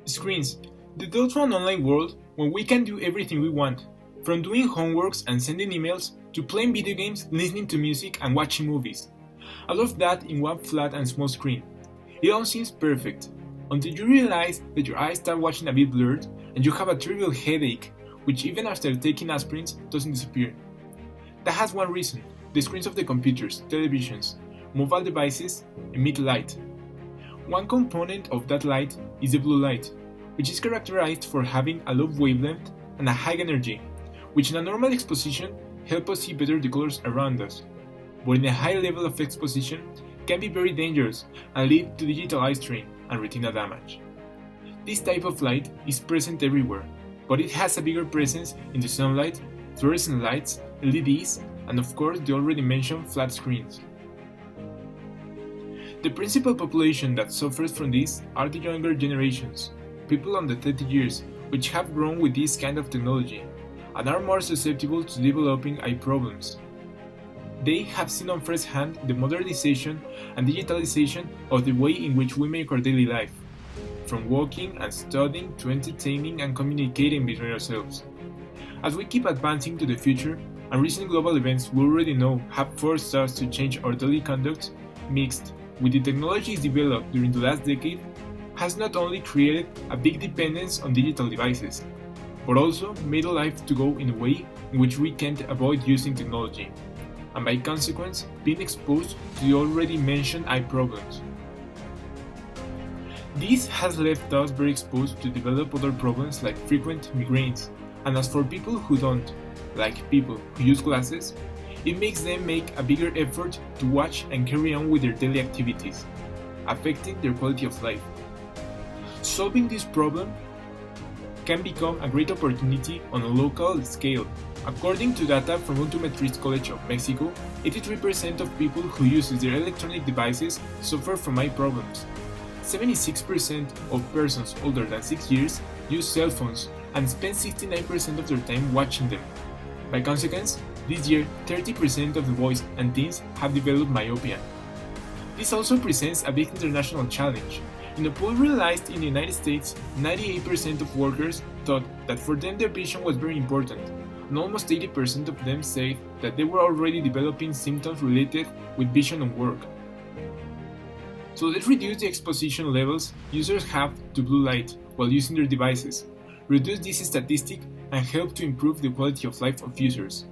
Screens. The thought to an online world where we can do everything we want, from doing homeworks and sending emails to playing video games, listening to music, and watching movies. All of that in one flat and small screen. It all seems perfect, until you realize that your eyes start watching a bit blurred and you have a terrible headache, which even after taking aspirins doesn't disappear. That has one reason: the screens of the computers, televisions, mobile devices emit light. One component of that light is the blue light, which is characterized for having a low wavelength and a high energy, which in a normal exposition help us see better the colors around us, but in a high level of exposition can be very dangerous and lead to digital eye strain and retina damage. This type of light is present everywhere, but it has a bigger presence in the sunlight, fluorescent lights, LEDs, and of course the already mentioned flat screens. The principal population that suffers from this are the younger generations, people under 30 years, which have grown with this kind of technology, and are more susceptible to developing eye problems. They have seen on first hand the modernization and digitalization of the way in which we make our daily life, from working and studying to entertaining and communicating between ourselves. As we keep advancing to the future, and recent global events we already know have forced us to change our daily conduct, mixed with the technologies developed during the last decade, has not only created a big dependence on digital devices, but also made life to go in a way in which we can't avoid using technology, and by consequence being exposed to the already mentioned eye problems. This has left us very exposed to develop other problems like frequent migraines, and as for people who don't, like people who use glasses, it makes them make a bigger effort to watch and carry on with their daily activities, affecting their quality of life. Solving this problem can become a great opportunity on a local scale. According to data from Optometrist College of Mexico, 83% of people who use their electronic devices suffer from eye problems. 76% of persons older than 6 years use cell phones and spend 69% of their time watching them. By consequence, this year 30% of the boys and teens have developed myopia. This also presents a big international challenge. In a poll realized in the United States, 98% of workers thought that for them their vision was very important, and almost 80% of them said that they were already developing symptoms related with vision on work. So let's reduce the exposition levels users have to blue light while using their devices, reduce this statistic, and help to improve the quality of life of users.